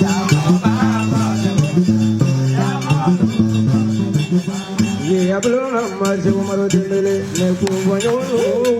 Yeah, I'm not sure what to do. Let's go. What do you want?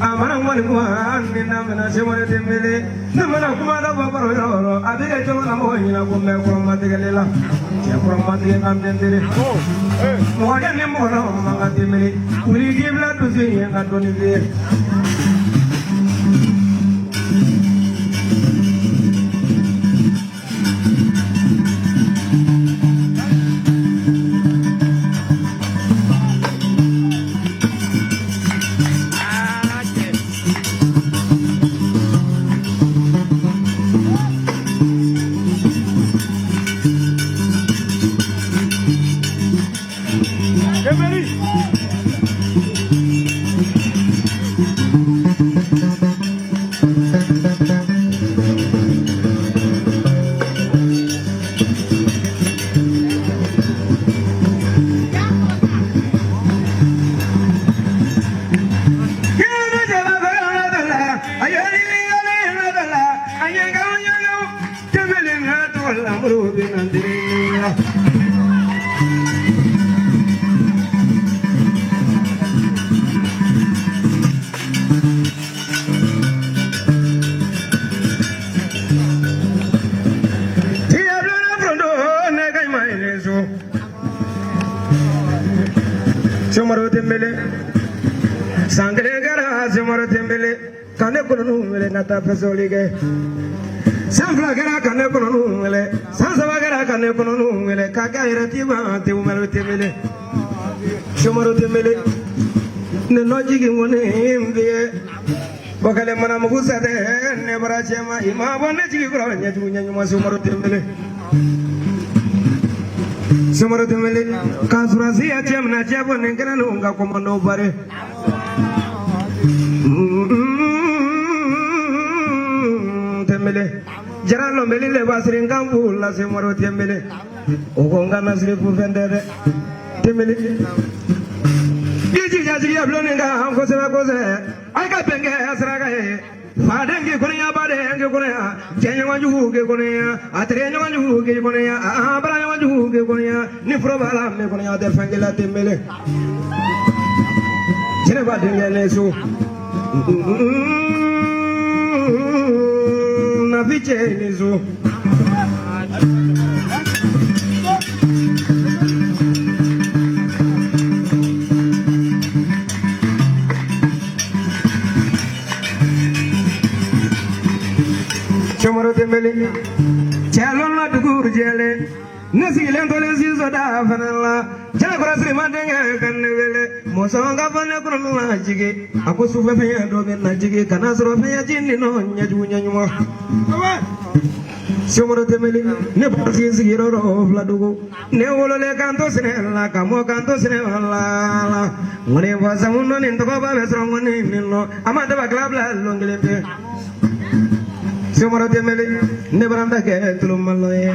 amana wani kwa nina mena shemore tembele namana kuma da babaro yoro abiga jona mo nyina ko me ko matigelela ya ko matige nam dendere mo ya ne mo na manga tembele uri gibla tuzi ya doni be Somaro tembele, sangre gara somaro tembele, kane kono mele nata pesolige. Sanfla gara kane kono mele, sansava gara kane kono mele, kaka iratiba te umaro tembele. Somaro tembele, ne lojigi mone imbiye, bakale mana mugusa de ne barachema ima bonne jigi kro nyatu nyanyuma somaro tembele. Somaro tembele kasurasi acem na jabo nengana nunga komando bare tembele jaralo mbele le basri ngambu la somaro tembele ogonga nasri pu vendere tembele diji jaji ablo nenga ko se ay ka penge asraga e Fadengi konya badengi konya jenya wanju ke konya atrenya wanju ke konya abara wanju ke konya ni probala me konya der fangela tembele jene badengi leso na viche leso Somaro tembele chalon la dugur jele nasi len tole siso da fanala jala korasri mandenge kanwele mosonga fane kono na jige ako sufe fe do ben na jige kana sro fe jinni no nyaju nyanyuma Somaro tembele ne pasi sigiro ro la dugo ne wolole kanto senela kamo kanto senela ngone basa munno nin to ba besro ngone ninno amanda ba klabla longelete Somaro tembele ne baranda ke tulumaloye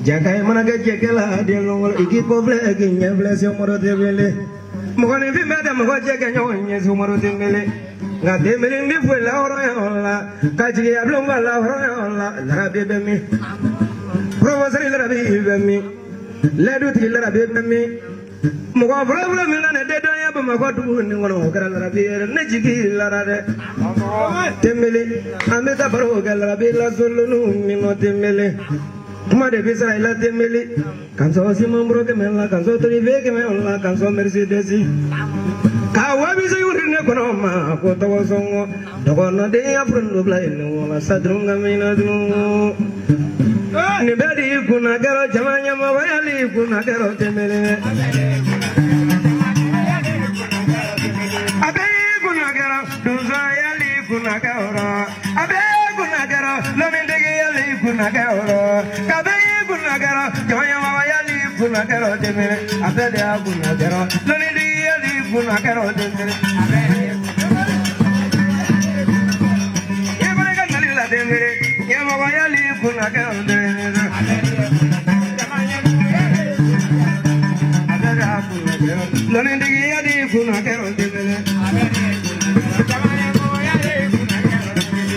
jagai mana ke jekela de longol iki koble ke nyevle somaro tembele mo ne bi meda mo jeke nyonye somaro tembele nga tembele mi fue la oro la kaji ablonga la oro la bebe mi professeur la bebe mi le duti la bebe mi mo ko problem mi na de do ya ba ma ko du ni ngono kara la bebe ne jigi la rade tembele ameta baro gala bela solo ni no tembele kuma de bisa ila tembele kanso si mambro ke mela kanso tori ve ke mela kanso mercedes ka wa bisa yuri ne kono ma ko to songo dogo no de ya prundo blai no la sadrunga mina du ni bedi kuna garo jamanya ma wali kuna garo tembele abe kuna garo duza yali kuna garo abe kuna garo lo mendege yali kuna garo kabe kuna garo jamanya ma wali kuna garo tembele abe de kuna garo lo mendege yali kuna garo tembele yebale kan nalila tembele yema wali kuna garo tembele Lone digi yadi kuna kero tembele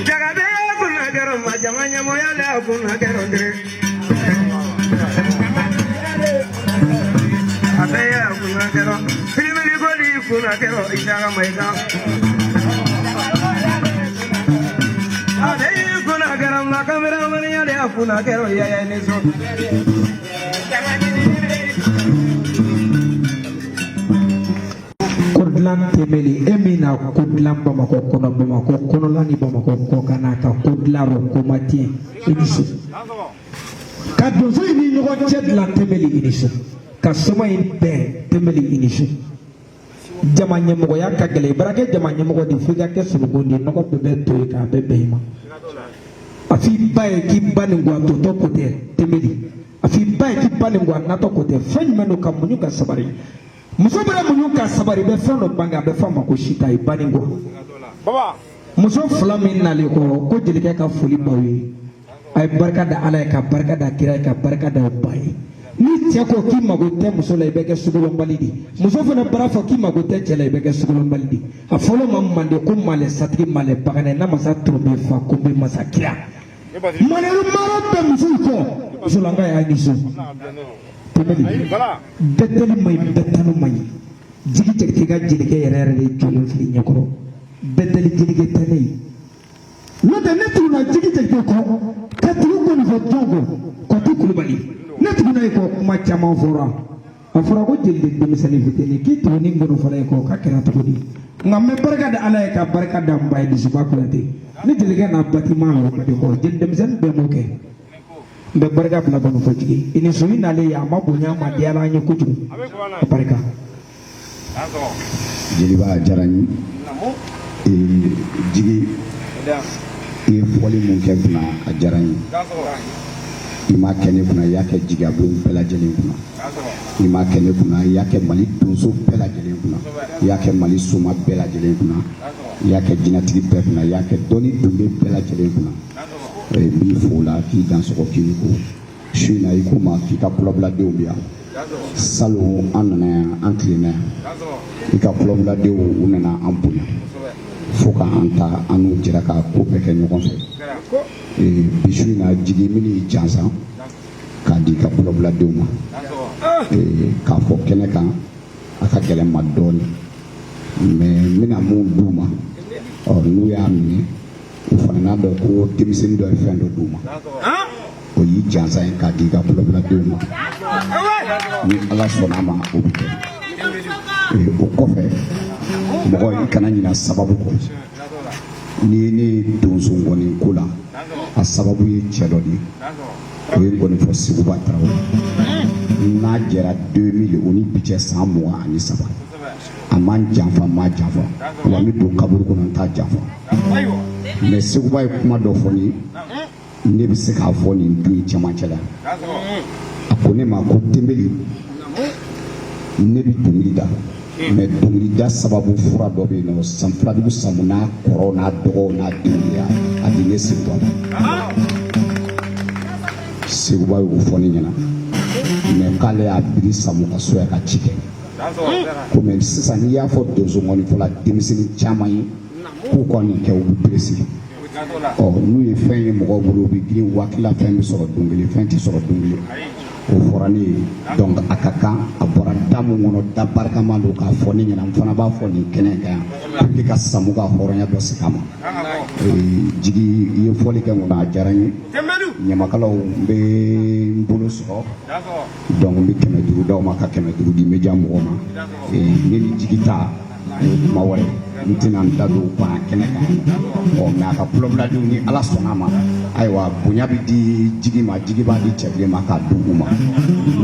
jaga be kuna kero ma jamanya moya le kuna kero ndre abe ya kuna kero filimeli goli kuna kero isaga maika kuna kero ya ni so Kodlan temeli emina kodlan Bamako kono lani Bamako ko kanaka kodlaro ko mati inisu kadozo ini nyogo cedla temeli inisu kasoma in be temeli inisu jamanya mogo ya kagele barake jamanya mogo di figa ke sulugo ni noko bebe to ka bebe ma afi bae ki baningwa to kote temeli afi bae ki baningwa na to kote fanyimano kamunyu ka sabari muso bala munyu ka sabari be fano banga be fama ko shita i baningwa baba muso fula min nale ko jelike ka foli bawe ay barka da ala ka barka da kira ka barka da bae ni tiya ko ki magote muso la ibeke sugulon balidi muso fana barafo ki magote cela ibeke sugulon balidi a folo mamande ko male satri male bagane na masa trobe fa ko be masakira male maro be muso ko zulanga ya niso temeli beteli may betanu may jigi jigi ga jigi ke yere re jolo fi nyakoro beteli jigi tanei no de netu na jigi jigi ko katru ko ni fo jongo ko tukulu bali netuguna ko kuma chama fora afora ko jelde de misali fiteni ki to ni ngono fora ko kakira to di ngamme barka da ala ka barka da mbay di suba ko lati ni jelde na bâtiment ko de ko jelde misal be mo ke be barka bla bono fo jigi ini sumi na le ya ma bonya ma dia la nyi kuju barka jeli ba jarani jigi e foli mun ke buna a jarani ima kene kuna yake jigablu bela jelen kuna ima kene kuna yake mali tunso bela jelen kuna yake mali suma bela jelen kuna yake jinatigi bela kuna yake doni dumbe bela jelen kuna bi fola ki dan soko ki ko shina iko ma ki ka problème de obia salo anana anklina ika problème de unana ampunya foka anta anu jira ka ko beke nyokon fe bisu na jigi mini jansa ka di ka problème de uma ka fo kene kan aka gele ma doni mais mina mu duma or nu ya mi ufana do ko timsin do fendo duma o yi jansa en ka di ka problème de uma ni ala sona ma o bi o ko fe mo ikana nyina sababu ko ni ni donso ngoni kula a sababu ye cɛdɔ di o ye ngoni fɔ Seguba Traoré n'a jɛra 2000 o ni bi cɛ san 23 a man janfa ma janfa wa mi don kaburu kɔnɔ n t'a janfa mais Seguba ye kuma dɔ fɔ ni ne bɛ se k'a fɔ nin du in cɛmancɛ la a ko ne ma ko Tembeli ne bɛ dɔnkili da mais dɔnkili da sababu fura dɔ bɛ yen nɔ san filadugu samu n'a kɔrɔ n'a dɔgɔw n'a denw de y'a a di ne Seguba ma Seguba y'o fɔ ne ɲɛna mais k'ale y'a biri samu ka so ya ka ci kɛ komi sisan n'i y'a fɔ donso ngɔnifɔla denmisɛnnin caman ye k'u kɔni kɛ u bɛ perese n'u ye fɛn ye mɔgɔw bolo u bɛ girin waatila fɛn bɛ sɔrɔ don kelen fɛn tɛ sɔrɔ don kelen o fɔra ne ye donc a ka kan a bɔra da mun kɔnɔ da barikama don k'a fɔ ne ɲɛna n fana b'a fɔ nin kɛnɛ kan yan pour que ka samu ka hɔrɔnya dɔ segin a ma jigi i ye fɔli kɛ n kunna a diyara n ye ɲamakalaw n bɛ n bolo sɔrɔ donc n bɛ 500 d'aw ma ka 500 di média mɔgɔw ma ne ni jigi ta kuma wɛrɛ n tɛna n da don bana kɛnɛ kan mais a ka kulobuladenw ni ala sɔnna a ma ayiwa bonya bɛ di jigi ma jigi b'a di cɛbilen ma k'a di u ma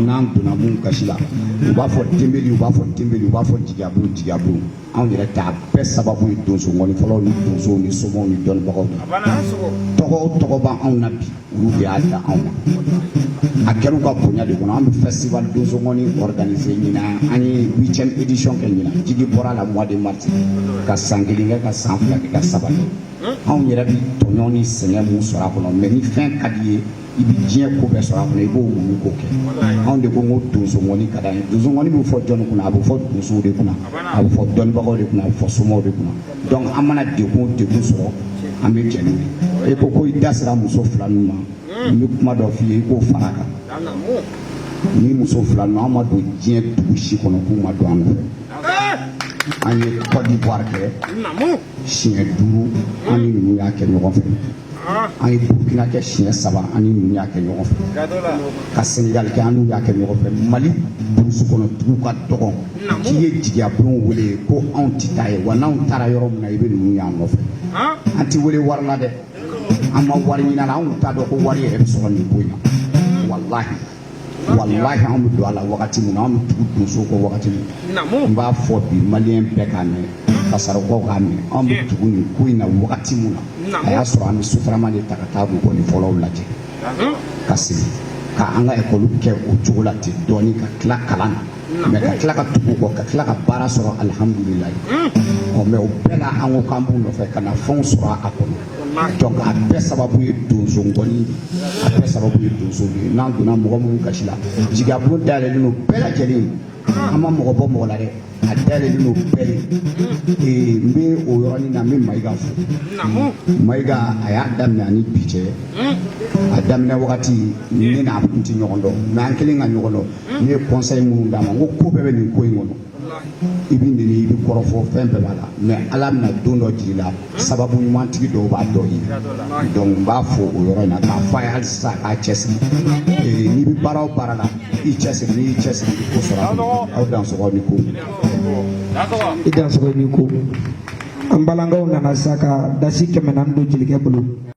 n'an donna mun kasi la u b'a fɔ Tembeli u b'a fɔ Tembeli u b'a fɔ Jigiyabu Jigiyabu anw yɛrɛ t'a bɛɛ sababu ye donso ngɔnifɔlaw ni donsow ni somɔgɔw ni dɔnnibagaw tɔgɔ tɔgɔ b'anw na bi olu de y'a da anw ma a kɛra u ka bonya de kɔnɔ an bɛ festival donso ngɔni organiser ɲinan an ye 8e édition kɛ ɲinan jigi bɔra la mois de mars ka san kelen kɛ ka san fila kɛ ka saba kɛ anw yɛrɛ bɛ tɔɲɔ ni sɛgɛn mun sɔrɔ a kɔnɔ mais ni fɛn ka di ye i bɛ diɲɛ ko bɛɛ sɔrɔ a kɔnɔ i b'o wuli k'o kɛ anw de ko n ko donso ngɔni ka d'an ye donso ngɔni bɛ fɔ jɔnni kunna a bɛ fɔ donsow de kunna a bɛ fɔ dɔnnibagaw de kunna a bɛ fɔ somɔgɔw de kunna donc an mana degun sɔrɔ an bɛ jɛ n'o ye e ko ko i da sera muso fila ninnu ma n bɛ kuma dɔ f'i ye i k'o fara a kan ni muso fila ninnu an ma don diɲɛ dugu si kɔnɔ k'u ma don an kɔnɔ an ye Côte d'Ivoire kɛ siɲɛ 5 an ni ninnu y'a kɛ ɲɔgɔn fɛ an ye burukina kɛ siɲɛ 3 ani ninnu y'a kɛ ɲɔgɔn fɛ ka senegali kɛ an n'u y'a kɛ ɲɔgɔn fɛ mali burusi kɔnɔ dugu ka dɔgɔn k'i ye jigiyabulon wele ko anw tɛ taa ye wa n'anw taara yɔrɔ min na i bɛ ninnu y'an nɔfɛ an tɛ wele wari la dɛ an ma wari ɲini a la anw t'a dɔn ko wari yɛrɛ bɛ sɔrɔ nin ko in na walahi anw bɛ don a la wagati min na an bɛ tugu donso kɔ wagati min n b'a fɔ bi maliyɛn bɛɛ k'a mɛn kasarakaw k'a mɛn anw bɛ tugu nin ko in na wagati min na a y'a sɔrɔ an bɛ sotarama de ta ka taa mɔgɔnin fɔlɔw lajɛ ka segin ka an ka ekɔli kɛ o cogo la ten dɔɔnin ka tila kalan na mɛ ka tila ka tugu kɔ ka tila ka baara sɔrɔ alihamudulilayi mɛ o bɛɛ la an ko k'an b'u nɔfɛ ka na fɛnw sɔrɔ a kɔnɔ donc a bɛɛ sababu ye donso ngɔni a bɛɛ sababu ye donso ye n'an donna mɔgɔ minnu gasi la jigiyabulon dayɛlɛlen don bɛɛ lajɛlen an ma mɔgɔ bɔ mɔgɔ la dɛ a dayɛlɛlen don bɛɛ de n bɛ o yɔrɔnin na n bɛ Mayiga fo Mayiga a y'a daminɛ ani bi cɛ a daminɛ wagati ne n'a kun tɛ ɲɔgɔn dɔn mɛ an kɛlen ka ɲɔgɔn dɔn ne ye conseil minnu d'a ma n ko ko bɛɛ bɛ nin ko in kɔnɔ i bɛ nɛni i bɛ kɔrɔfɔ fɛn bɛɛ b'a la mɛ ala bɛna don dɔ jigi la sababu ɲumantigi dɔw b'a dɔn ye donc n b'a fɔ o yɔrɔ in na k'a fɔ a ye hali sisan a k'a cɛsiri n'i bɛ baara o baara la i cɛsiri n'i y'i cɛsiri i ko sɔrɔ aw dansɔgɔ ni ko i dansɔgɔ ni ko an balankaw nana sa ka dasi 400 don jelikɛ bolo